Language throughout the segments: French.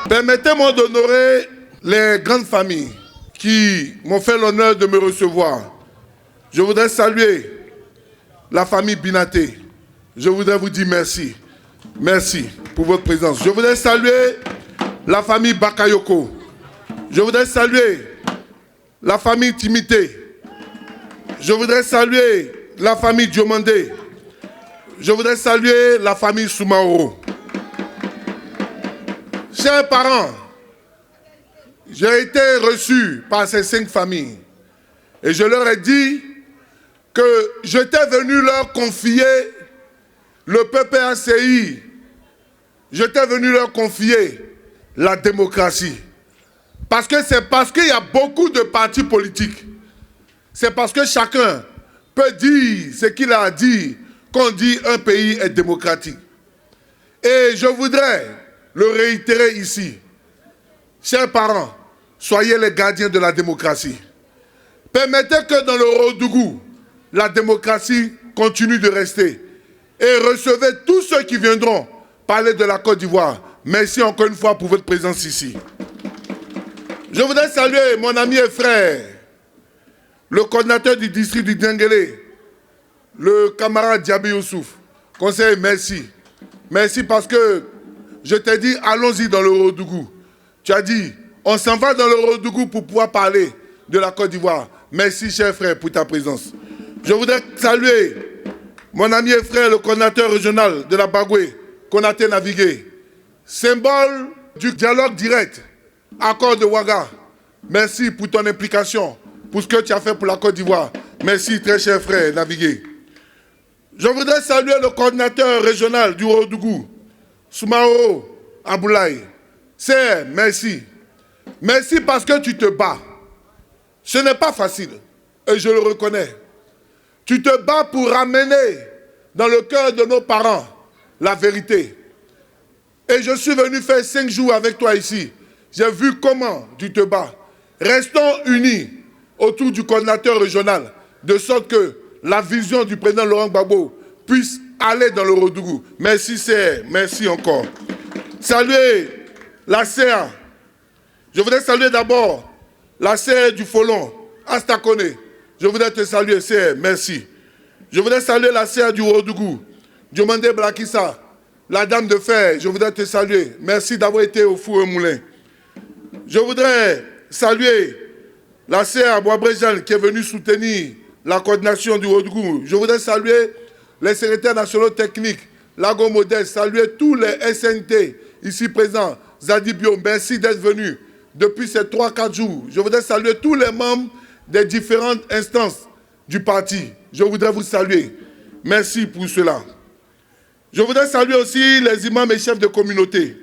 Permettez-moi d'honorer les grandes familles qui m'ont fait l'honneur de me recevoir. Je voudrais saluer la famille Binaté. Je voudrais vous dire merci. Merci pour votre présence. Je voudrais saluer la famille Bakayoko. Je voudrais saluer la famille Timité. Je voudrais saluer la famille Diomandé. Je voudrais saluer la famille Soumaoro. Chers parents, j'ai été reçu par ces 5 familles et je leur ai dit que j'étais venu leur confier le PPACI. J'étais venu leur confier la démocratie. Parce que c'est parce qu'il y a beaucoup de partis politiques. C'est parce que chacun peut dire ce qu'il a dit qu'on dit un pays est démocratique. Et je voudrais le réitérer ici. Chers parents, soyez les gardiens de la démocratie. Permettez que dans le Ouagadougou, la démocratie continue de rester. Et recevez tous ceux qui viendront parler de la Côte d'Ivoire. Merci encore une fois pour votre présence ici. Je voudrais saluer mon ami et frère, le coordinateur du district du Denguélé, le camarade Diaby Youssouf. Conseiller, merci. Merci parce que je t'ai dit, allons-y dans le Ouagadougou. Tu as dit, on s'en va dans le Ouagadougou pour pouvoir parler de la Côte d'Ivoire. Merci, cher frère, pour ta présence. Je voudrais saluer mon ami et frère, le coordinateur régional de la Bagoué, Konaté Navigué, symbole du dialogue direct, accord de Ouaga. Merci pour ton implication, pour ce que tu as fait pour la Côte d'Ivoire. Merci, très cher frère Navigué. Je voudrais saluer le coordinateur régional du Ouagadougou, Soumaoro Aboulaye. C'est merci. Merci parce que tu te bats. Ce n'est pas facile, et je le reconnais. Tu te bats pour ramener dans le cœur de nos parents la vérité. Et je suis venu faire 5 jours avec toi ici. J'ai vu comment tu te bats. Restons unis autour du coordinateur régional, de sorte que la vision du président Laurent Gbagbo puisse aller dans le Ouagadougou. Merci, c'est merci encore. Saluer la CA. Je voudrais saluer d'abord la CA du Folon, Astakone. Je voudrais te saluer, CA, merci. Je voudrais saluer la CA du Ouagadougou, Diomandé Blakissa, la Dame de Fer. Je voudrais te saluer. Merci d'avoir été au four et moulin. Je voudrais saluer la CA Bois-Bréjal qui est venue soutenir la coordination du Ouagadougou. Je voudrais saluer les secrétaires nationaux techniques, Lago Modeste, saluer tous les SNT ici présents. Zadibio, merci d'être venu depuis ces 3-4 jours. Je voudrais saluer tous les membres des différentes instances du parti. Je voudrais vous saluer. Merci pour cela. Je voudrais saluer aussi les imams et chefs de communauté.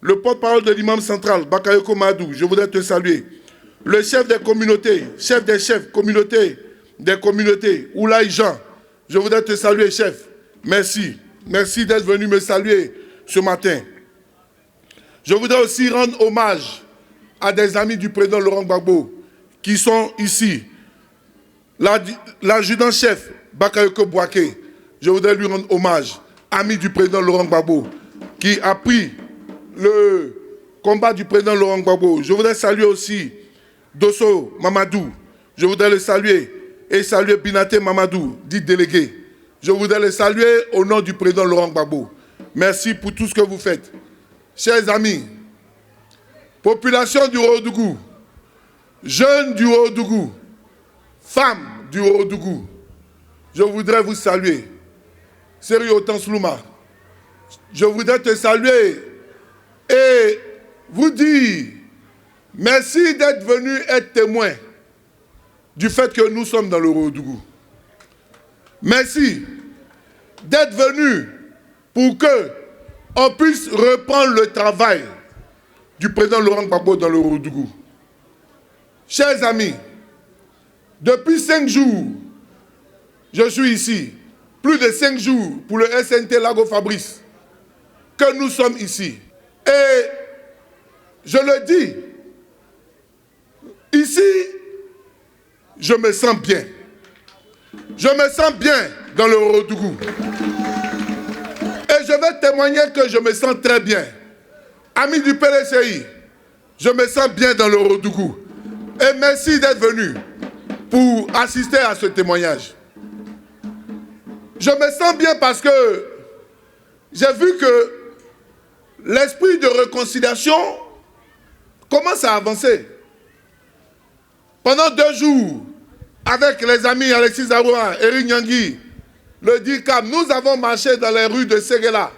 Le porte-parole de l'imam central, Bakayoko Madou, je voudrais te saluer. Le chef des communautés, chef des chefs, communauté des communautés, Oulaï Jean, je voudrais te saluer, chef. Merci. Merci d'être venu me saluer ce matin. Je voudrais aussi rendre hommage à des amis du président Laurent Gbagbo qui sont ici. L'adjudant-chef Bakayoko Bouaké, je voudrais lui rendre hommage, ami du président Laurent Gbagbo, qui a pris le combat du président Laurent Gbagbo. Je voudrais saluer aussi Dosso Mamadou, je voudrais le saluer, et saluer Binaté Mamadou, dit délégué. Je voudrais le saluer au nom du président Laurent Gbagbo. Merci pour tout ce que vous faites. Chers amis, population du Ouagadougou, jeunes du Ouagadougou, femmes du Ouagadougou, je voudrais vous saluer. Sérieux Otanslouma, je voudrais te saluer et vous dire merci d'être venu être témoin du fait que nous sommes dans le Ouagadougou. Merci d'être venu pour que on puisse reprendre le travail du président Laurent Gbagbo dans le Ouagadougou. Chers amis, depuis 5 jours, je suis ici. Plus de 5 jours pour le SNT Lago Fabrice, que nous sommes ici. Et je le dis, ici, je me sens bien. Je me sens bien dans le Ouagadougou. Et je vais témoigner que je me sens très bien. Amis du PDCI, je me sens bien dans le Ourodougou. Et merci d'être venu pour assister à ce témoignage. Je me sens bien parce que j'ai vu que l'esprit de réconciliation commence à avancer. Pendant 2 jours, avec les amis Alexis Zaroua, Eric Nyangui, le DICAM, nous avons marché dans les rues de Séguéla.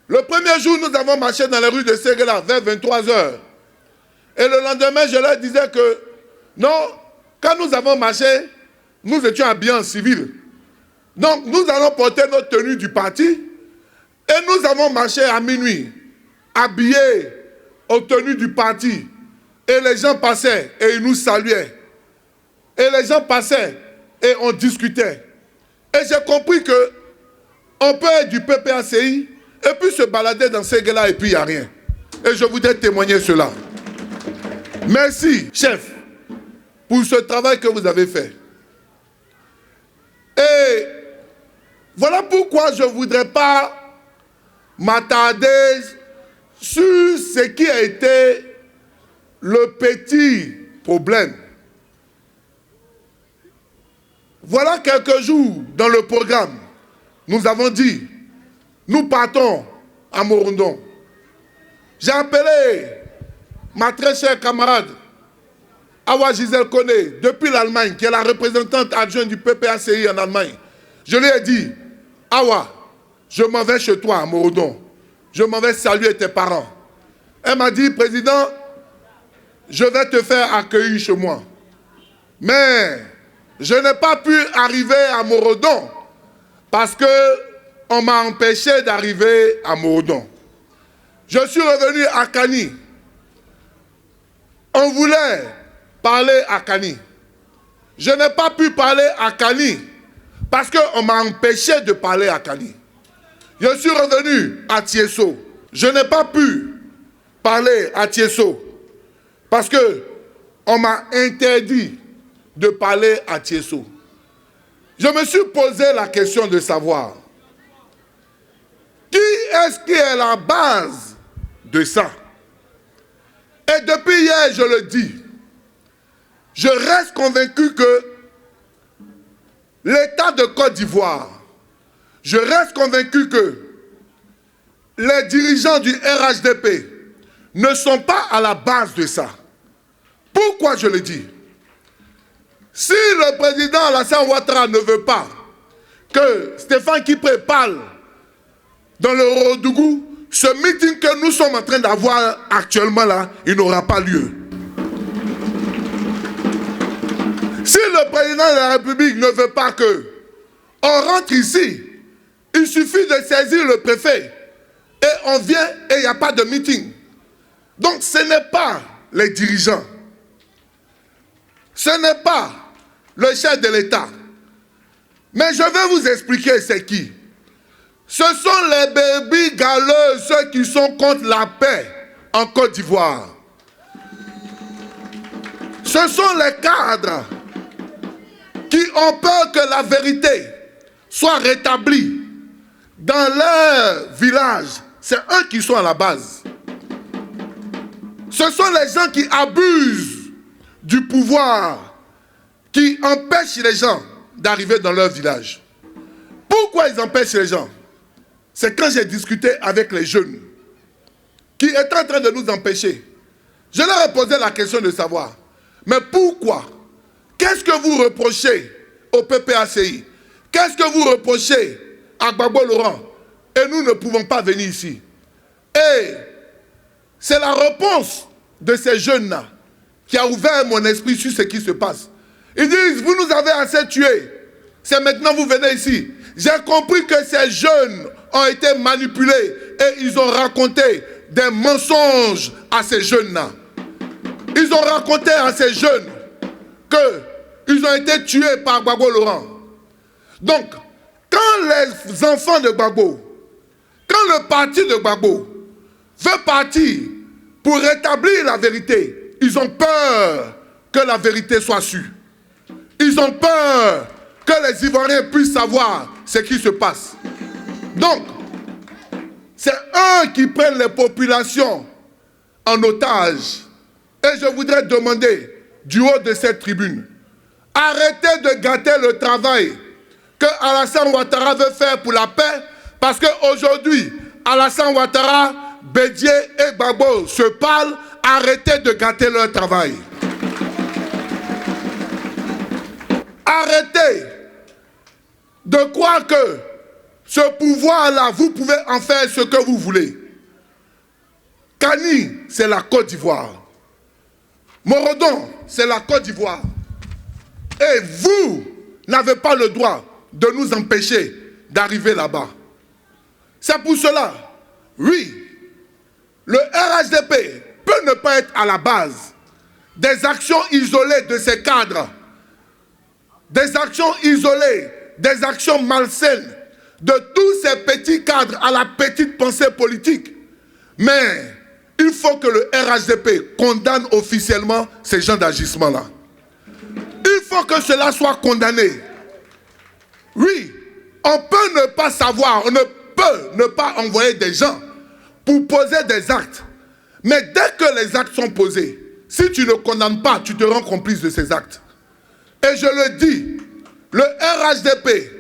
Le premier jour, nous avons marché dans les rues de Séguéla vers 23 h. Et le lendemain, je leur disais que non, quand nous avons marché, nous étions habillés en civil. Donc, nous allons porter notre tenue du parti et nous avons marché à minuit, habillés aux tenues du parti. Et les gens passaient et ils nous saluaient. Et les gens passaient et on discutait. Et j'ai compris que on peut être du PPACI et puis se balader dans ces gars-là et puis il n'y a rien. Et je voudrais témoigner cela. Merci, chef, pour ce travail que vous avez fait. Et voilà pourquoi je ne voudrais pas m'attarder sur ce qui a été le petit problème. Voilà quelques jours dans le programme. Nous avons dit, nous partons à Morondon. J'ai appelé ma très chère camarade, Awa Gisèle Koné, depuis l'Allemagne, qui est la représentante adjointe du PPACI en Allemagne. Je lui ai dit, Awa, je m'en vais chez toi à Morondon. Je m'en vais saluer tes parents. Elle m'a dit, président, je vais te faire accueillir chez moi. Mais je n'ai pas pu arriver à Morondon parce qu'on m'a empêché d'arriver à Morondon. Je suis revenu à Kani. On voulait parler à Kani. Je n'ai pas pu parler à Kani parce qu'on m'a empêché de parler à Kani. Je suis revenu à Tiesso. Je n'ai pas pu parler à Tiesso parce qu'on m'a interdit de parler à Tiesso. Je me suis posé la question de savoir qui est-ce qui est la base de ça. Et depuis hier, je le dis, je reste convaincu que l'État de Côte d'Ivoire, je reste convaincu que les dirigeants du RHDP ne sont pas à la base de ça. Pourquoi je le dis? Si le président Alassane Ouattara ne veut pas que Stéphane Kipré parle dans le Ourodougou, ce meeting que nous sommes en train d'avoir actuellement là, il n'aura pas lieu. Si le président de la République ne veut pas que on rentre ici, il suffit de saisir le préfet et on vient et il n'y a pas de meeting. Donc ce n'est pas les dirigeants, ce n'est pas le chef de l'État. Mais je vais vous expliquer c'est qui. Ce sont les bébés galeux, ceux qui sont contre la paix en Côte d'Ivoire. Ce sont les cadres qui ont peur que la vérité soit rétablie dans leur village. C'est eux qui sont à la base. Ce sont les gens qui abusent du pouvoir, qui empêchent les gens d'arriver dans leur village. Pourquoi ils empêchent les gens? C'est quand j'ai discuté avec les jeunes qui étaient en train de nous empêcher. Je leur ai posé la question de savoir, mais pourquoi? Qu'est-ce que vous reprochez au PPACI? Qu'est-ce que vous reprochez à Gbagbo Laurent? Et nous ne pouvons pas venir ici. Et c'est la réponse de ces jeunes-là qui a ouvert mon esprit sur ce qui se passe. Ils disent, vous nous avez assez tués. C'est maintenant que vous venez ici. J'ai compris que ces jeunes ont été manipulés et ils ont raconté des mensonges à ces jeunes-là. Ils ont raconté à ces jeunes qu'ils ont été tués par Gbagbo Laurent. Donc, quand les enfants de Gbagbo, quand le parti de Gbagbo veut partir pour rétablir la vérité, ils ont peur que la vérité soit sue. Ils ont peur que les Ivoiriens puissent savoir ce qui se passe. Donc, c'est eux moins qu'ils prennent les populations en otage. Et je voudrais demander, du haut de cette tribune, arrêtez de gâter le travail que Alassane Ouattara veut faire pour la paix, parce qu'aujourd'hui, Alassane Ouattara, Bédié et Gbagbo se parlent, arrêtez de gâter leur travail. Arrêtez de croire que ce pouvoir-là, vous pouvez en faire ce que vous voulez. Kani, c'est la Côte d'Ivoire. Morodon, c'est la Côte d'Ivoire. Et vous n'avez pas le droit de nous empêcher d'arriver là-bas. C'est pour cela, oui, le RHDP peut ne pas être à la base des actions isolées de ces cadres, des actions isolées, des actions malsaines de tous ces petits cadres à la petite pensée politique. Mais il faut que le RHDP condamne officiellement ces genres d'agissement-là. Il faut que cela soit condamné. Oui, on peut ne pas savoir, on ne peut ne pas envoyer des gens pour poser des actes. Mais dès que les actes sont posés, si tu ne condamnes pas, tu te rends complice de ces actes. Et je le dis, le RHDP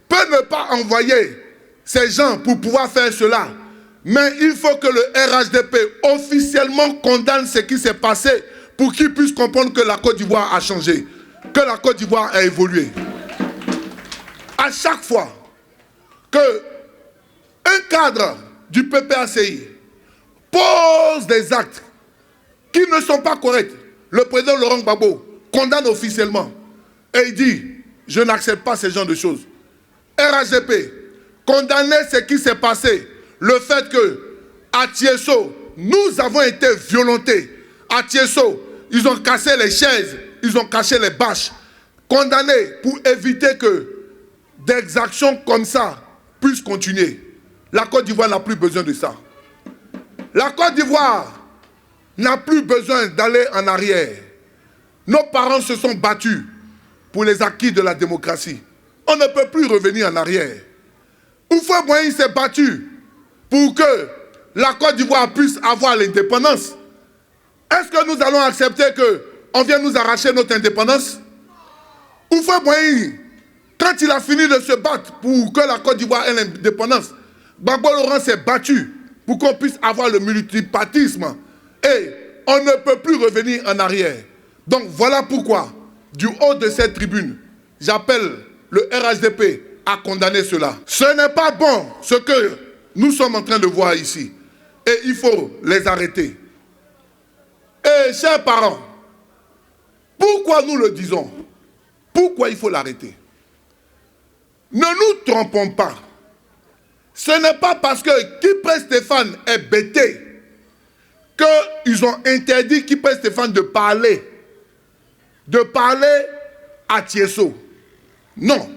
peut ne pas envoyer ces gens pour pouvoir faire cela. Mais il faut que le RHDP officiellement condamne ce qui s'est passé pour qu'ils puissent comprendre que la Côte d'Ivoire a changé, que la Côte d'Ivoire a évolué. À chaque fois que un cadre du PPACI pose des actes qui ne sont pas corrects, le président Laurent Gbagbo condamne officiellement et il dit « Je n'accepte pas ce genre de choses ». RHDP, condamnez ce qui s'est passé, le fait que à Tiesso, nous avons été violentés. À Tiesso, ils ont cassé les chaises, ils ont cassé les bâches. Condamnés pour éviter que des actions comme ça puissent continuer. La Côte d'Ivoire n'a plus besoin de ça. La Côte d'Ivoire n'a plus besoin d'aller en arrière. Nos parents se sont battus pour les acquis de la démocratie. On ne peut plus revenir en arrière. Houphouët Boigny s'est battu pour que la Côte d'Ivoire puisse avoir l'indépendance. Est-ce que nous allons accepter qu'on vienne nous arracher notre indépendance? Houphouët Boigny, quand il a fini de se battre pour que la Côte d'Ivoire ait l'indépendance, Gbagbo Laurent s'est battu pour qu'on puisse avoir le multipartisme. Et on ne peut plus revenir en arrière. Donc voilà pourquoi, du haut de cette tribune, j'appelle le RHDP à condamner cela. Ce n'est pas bon ce que nous sommes en train de voir ici. Et il faut les arrêter. Et chers parents, pourquoi nous le disons? Pourquoi il faut l'arrêter? Ne nous trompons pas. Ce n'est pas parce que Kipre Stéphane est bêté qu'ils ont interdit Kipre Stéphane de parler à Tiesso. Non.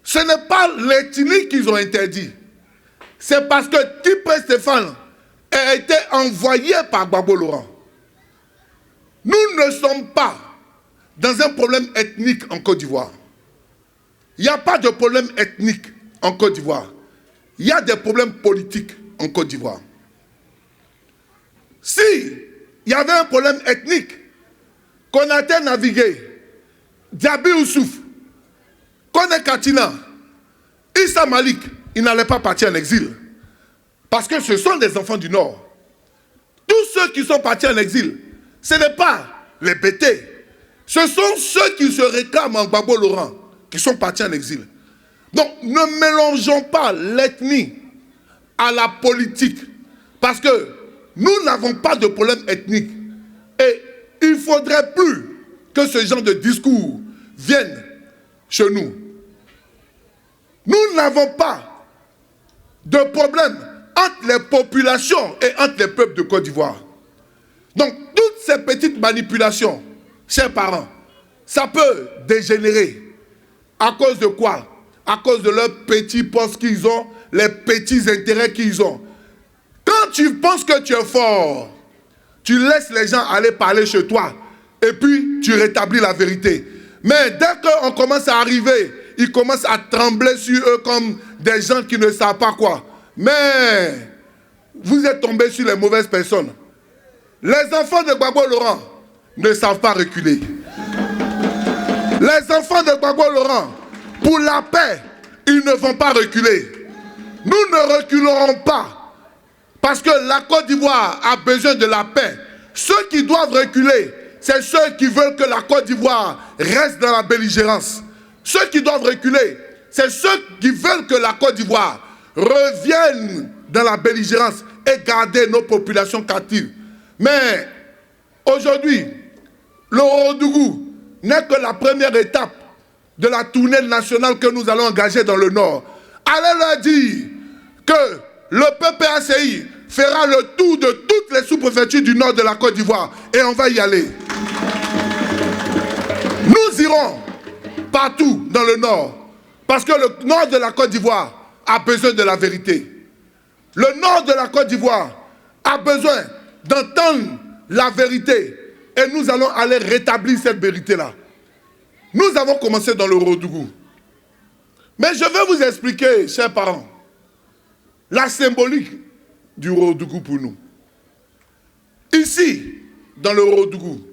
Ce n'est pas l'ethnie qu'ils ont interdit. C'est parce que Kipre Stéphane a été envoyé par Gbagbo Laurent. Nous ne sommes pas dans un problème ethnique en Côte d'Ivoire. Il n'y a pas de problème ethnique en Côte d'Ivoire. Il y a des problèmes politiques en Côte d'Ivoire. Si il y avait un problème ethnique, Konaté Navigué, Diaby Oussouf, Kone Katina, Issa Malik, ils n'allaient pas partir en exil. Parce que ce sont des enfants du Nord. Tous ceux qui sont partis en exil, ce n'est pas les bêtés. Ce sont ceux qui se réclament en Gbagbo Laurent qui sont partis en exil. Donc, ne mélangeons pas l'ethnie à la politique. Parce que nous n'avons pas de problème ethnique. Et il ne faudrait plus que ce genre de discours vienne chez nous. Nous n'avons pas de problème entre les populations et entre les peuples de Côte d'Ivoire. Donc, toutes ces petites manipulations, chers parents, ça peut dégénérer. À cause de quoi? À cause de leurs petits postes qu'ils ont, les petits intérêts qu'ils ont. Quand tu penses que tu es fort, tu laisses les gens aller parler chez toi et puis tu rétablis la vérité. Mais dès qu'on commence à arriver, ils commencent à trembler sur eux comme des gens qui ne savent pas quoi. Mais vous êtes tombé sur les mauvaises personnes. Les enfants de Gbagbo Laurent ne savent pas reculer. Les enfants de Gbagbo Laurent, pour la paix, ils ne vont pas reculer. Nous ne reculerons pas. Parce que la Côte d'Ivoire a besoin de la paix. Ceux qui doivent reculer, c'est ceux qui veulent que la Côte d'Ivoire reste dans la belligérance. Ceux qui doivent reculer, c'est ceux qui veulent que la Côte d'Ivoire revienne dans la belligérance et garder nos populations captives. Mais aujourd'hui, le Ourodougou n'est que la première étape de la tournée nationale que nous allons engager dans le Nord. Allez leur dire que le PPACI fera le tour de toutes les sous-préfectures du nord de la Côte d'Ivoire et on va y aller. Nous irons partout dans le nord parce que le nord de la Côte d'Ivoire a besoin de la vérité. Le nord de la Côte d'Ivoire a besoin d'entendre la vérité et nous allons aller rétablir cette vérité-là. Nous avons commencé dans le Ourodougou. Mais je vais vous expliquer, chers parents, la symbolique du Ourodougou pour nous. Ici, dans le Ourodougou,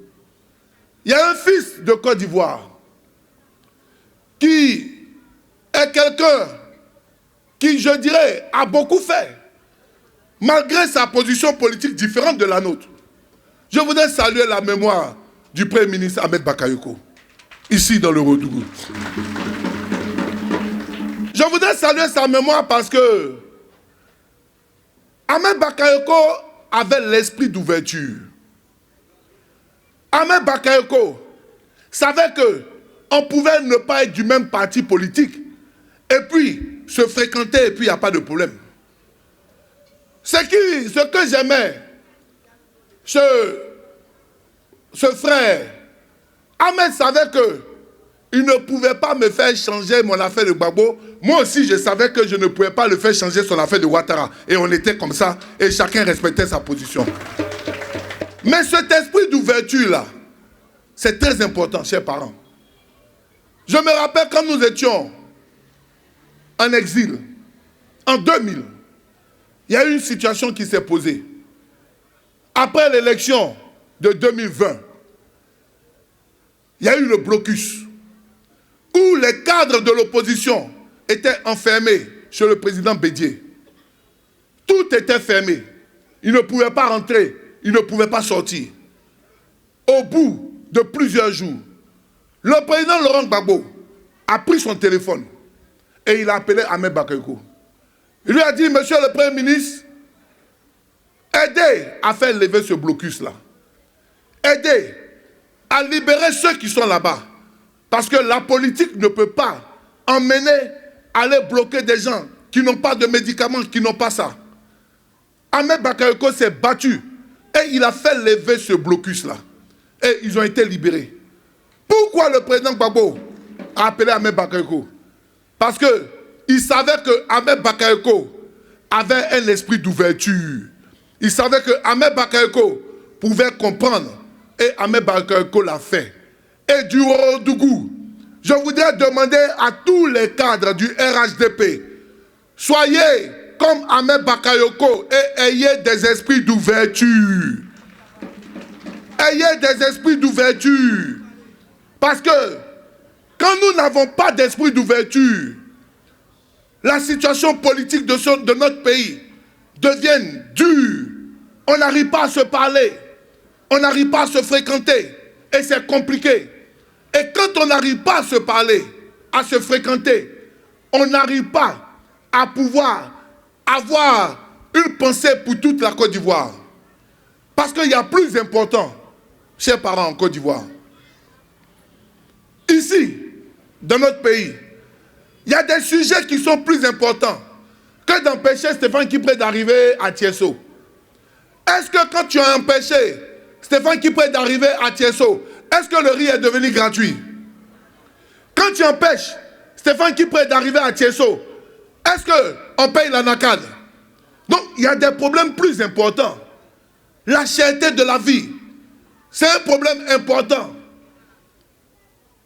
il y a un fils de Côte d'Ivoire qui est quelqu'un qui, je dirais, a beaucoup fait, malgré sa position politique différente de la nôtre. Je voudrais saluer la mémoire du Premier ministre Ahmed Bakayoko, ici dans le Ourodougou. Je voudrais saluer sa mémoire parce que Ahmed Bakayoko avait l'esprit d'ouverture. Ahmed Bakayoko savait qu'on pouvait ne pas être du même parti politique et puis se fréquenter et puis il n'y a pas de problème. Ce que j'aimais, ce frère, Ahmed savait qu'il ne pouvait pas me faire changer mon affaire de Gbagbo. Moi aussi, je savais que je ne pouvais pas le faire changer son affaire de Ouattara. Et on était comme ça, et chacun respectait sa position. Mais cet esprit d'ouverture-là, c'est très important, chers parents. Je me rappelle quand nous étions en exil, en 2000, il y a eu une situation qui s'est posée. Après l'élection de 2020, il y a eu le blocus, où les cadres de l'opposition étaient enfermés chez le président Bédié. Tout était fermé. Ils ne pouvaient pas rentrer, ils ne pouvaient pas sortir. Au bout de plusieurs jours, le président Laurent Gbagbo a pris son téléphone et il a appelé Ahmed Bakayoko. Il lui a dit, monsieur le Premier ministre, aidez à faire lever ce blocus-là. Aidez à libérer ceux qui sont là-bas. Parce que la politique ne peut pas emmener, aller bloquer des gens qui n'ont pas de médicaments, qui n'ont pas ça. Ahmed Bakayoko s'est battu et il a fait lever ce blocus-là. Et ils ont été libérés. Pourquoi le président Gbagbo a appelé Ahmed Bakayoko? Parce qu'il savait que Ahmed Bakayoko avait un esprit d'ouverture. Il savait que Ahmed Bakayoko pouvait comprendre et Ahmed Bakayoko l'a fait. Et du Ourodougou, je voudrais demander à tous les cadres du RHDP, soyez comme Ahmed Bakayoko et ayez des esprits d'ouverture. Ayez des esprits d'ouverture. Parce que quand nous n'avons pas d'esprit d'ouverture, la situation politique de notre pays devient dure. On n'arrive pas à se parler. On n'arrive pas à se fréquenter. Et c'est compliqué. Et quand on n'arrive pas à se parler, à se fréquenter, on n'arrive pas à pouvoir avoir une pensée pour toute la Côte d'Ivoire. Parce qu'il y a plus important, chers parents en Côte d'Ivoire. Ici, dans notre pays, il y a des sujets qui sont plus importants que d'empêcher Stéphane Kipré d'arriver à Tiesso. Est-ce que quand tu as empêché Stéphane Kipré d'arriver à Tiesso, est-ce que le riz est devenu gratuit? Quand tu empêches Stéphane Kipré d'arriver à Tiesso, est-ce qu'on paye la NACAD? Donc, il y a des problèmes plus importants. La cherté de la vie, c'est un problème important.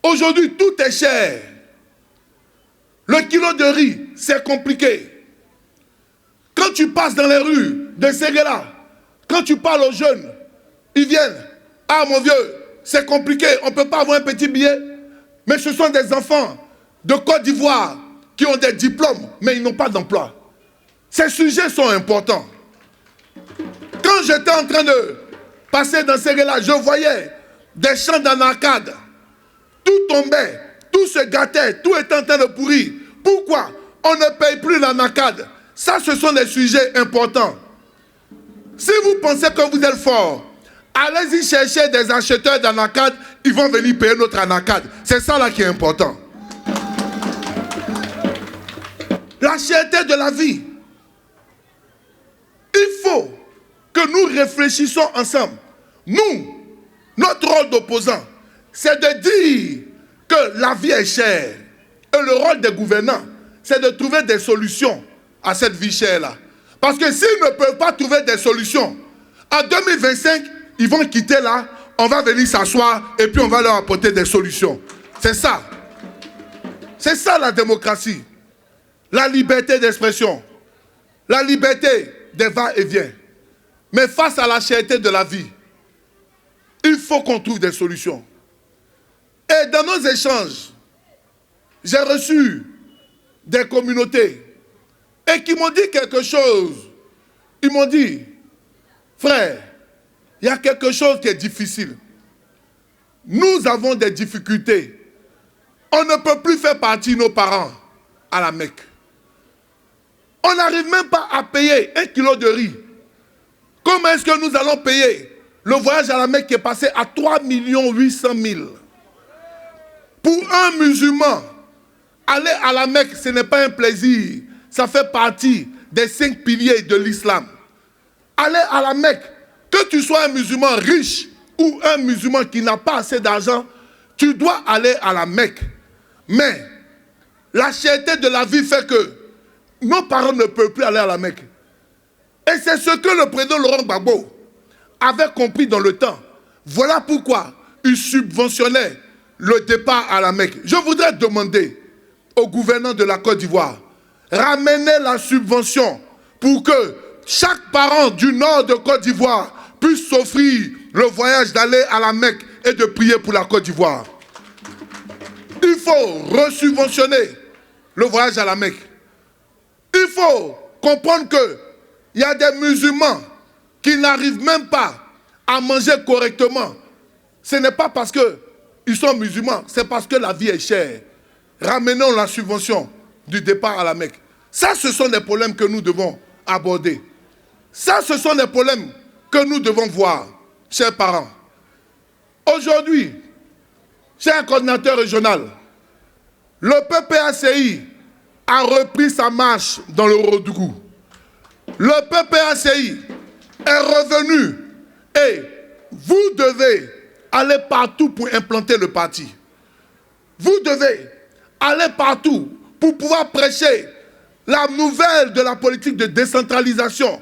Aujourd'hui, tout est cher. Le kilo de riz, c'est compliqué. Quand tu passes dans les rues, de Séguéla, quand tu parles aux jeunes, ils viennent. Ah mon vieux, c'est compliqué, on ne peut pas avoir un petit billet. Mais ce sont des enfants de Côte d'Ivoire qui ont des diplômes, mais ils n'ont pas d'emploi. Ces sujets sont importants. Quand j'étais en train de passer dans Séguéla, je voyais des champs dans l'arcade. Tout tombait, tout se gâtait, tout était en train de pourrir. Pourquoi on ne paye plus la NACAD? Ça, ce sont des sujets importants. Si vous pensez que vous êtes fort, allez-y chercher des acheteurs d'ANACAD, ils vont venir payer notre ANACAD. C'est ça là qui est important. La cherté de la vie. Il faut que nous réfléchissions ensemble. Nous, notre rôle d'opposant, c'est de dire que la vie est chère. Et le rôle des gouvernants, c'est de trouver des solutions à cette vie chère-là. Parce que s'ils ne peuvent pas trouver des solutions, en 2025, ils vont quitter là, on va venir s'asseoir et puis on va leur apporter des solutions. C'est ça. C'est ça la démocratie. La liberté d'expression. La liberté des va-et-vient. Mais face à la cherté de la vie, il faut qu'on trouve des solutions. Et dans nos échanges, j'ai reçu des communautés et qui m'ont dit quelque chose. Ils m'ont dit, frère, il y a quelque chose qui est difficile. Nous avons des difficultés. On ne peut plus faire partie de nos parents à la Mecque. On n'arrive même pas à payer 1 kilo de riz. Comment est-ce que nous allons payer le voyage à la Mecque qui est passé à 3 800 000? Pour un musulman, aller à la Mecque, ce n'est pas un plaisir. Ça fait partie des 5 piliers de l'islam. Aller à la Mecque, que tu sois un musulman riche ou un musulman qui n'a pas assez d'argent, tu dois aller à la Mecque. Mais la cherté de la vie fait que nos parents ne peuvent plus aller à la Mecque. Et c'est ce que le président Laurent Gbagbo avait compris dans le temps. Voilà pourquoi il subventionnait le départ à la Mecque. Je voudrais demander au gouverneur de la Côte d'Ivoire, ramenez la subvention pour que chaque parent du nord de Côte d'Ivoire puisse s'offrir le voyage d'aller à la Mecque et de prier pour la Côte d'Ivoire. Il faut resubventionner le voyage à la Mecque. Il faut comprendre qu'il y a des musulmans qui n'arrivent même pas à manger correctement. Ce n'est pas parce qu'ils sont musulmans, c'est parce que la vie est chère. Ramenons la subvention du départ à la Mecque. Ça, ce sont des problèmes que nous devons aborder. Ça, ce sont des problèmes que nous devons voir, chers parents. Aujourd'hui, cher coordinateur régional, le PPACI a repris sa marche dans le Ourodougou. Le PPACI est revenu et vous devez aller partout pour implanter le parti. Vous devez aller partout pour pouvoir prêcher la nouvelle de la politique de décentralisation.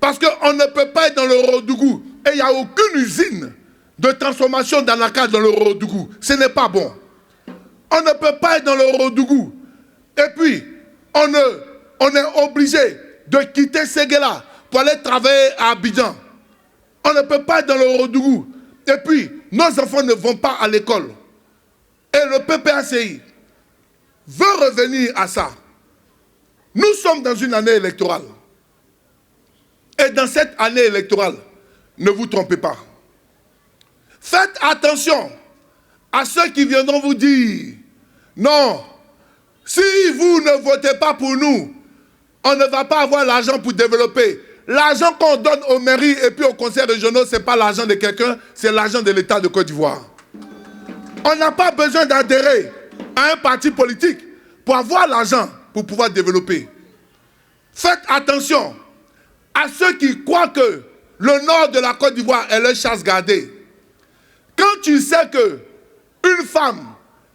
Parce qu'on ne peut pas être dans le Ourodougou et il n'y a aucune usine de transformation d'ANACAD dans le Ourodougou. Ce n'est pas bon. On ne peut pas être dans le Ourodougou. Et puis, on est obligé de quitter Séguéla pour aller travailler à Abidjan. On ne peut pas être dans le Ourodougou. Et puis, nos enfants ne vont pas à l'école. Et le PPACI veut revenir à ça. Nous sommes dans une année électorale. Et dans cette année électorale, ne vous trompez pas. Faites attention à ceux qui viendront vous dire « Non, si vous ne votez pas pour nous, on ne va pas avoir l'argent pour développer. L'argent qu'on donne aux mairies et puis aux conseils régionaux, ce n'est pas l'argent de quelqu'un, c'est l'argent de l'État de Côte d'Ivoire. On n'a pas besoin d'adhérer à un parti politique pour avoir l'argent pour pouvoir développer. Faites attention à ceux qui croient que le nord de la Côte d'Ivoire est leur chasse gardée. Quand tu sais qu'une femme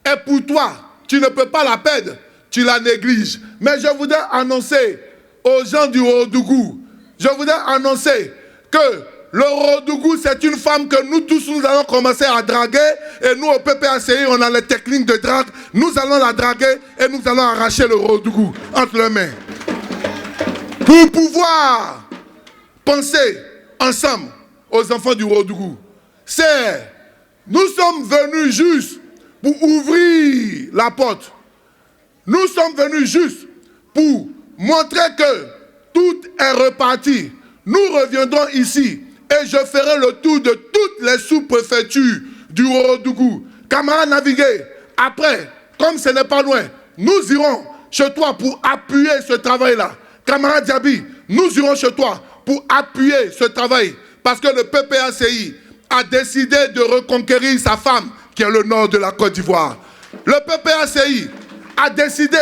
est pour toi, tu ne peux pas la perdre, tu la négliges. Mais je voudrais annoncer aux gens du Ourodougou, je voudrais annoncer que le Ourodougou, c'est une femme que nous tous, nous allons commencer à draguer. Et nous, au PPACI, on a les techniques de drague. Nous allons la draguer et nous allons arracher le Ourodougou entre les mains. Pour penser ensemble aux enfants du Ourodougou. C'est, nous sommes venus juste pour ouvrir la porte. Nous sommes venus juste pour montrer que tout est reparti. Nous reviendrons ici et je ferai le tour de toutes les sous-préfectures du Ourodougou. Camarades navigués, après, comme ce n'est pas loin, nous irons chez toi pour appuyer ce travail-là. Camarade Diaby, nous irons chez toi pour appuyer ce travail. Parce que le PPACI a décidé de reconquérir sa femme, qui est le nord de la Côte d'Ivoire. Le PPACI a décidé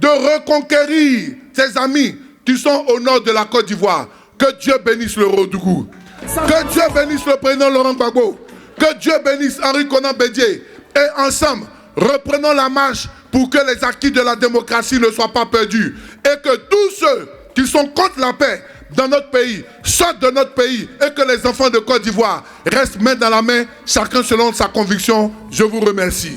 de reconquérir ses amis qui sont au nord de la Côte d'Ivoire. Que Dieu bénisse le Ourodougou. Que Dieu bénisse le président Laurent Gbagbo. Que Dieu bénisse Henri Konan Bédié. Et ensemble, reprenons la marche pour que les acquis de la démocratie ne soient pas perdus. Et que tous ceux qui sont contre la paix dans notre pays sortent de notre pays. Et que les enfants de Côte d'Ivoire restent main dans la main, chacun selon sa conviction. Je vous remercie.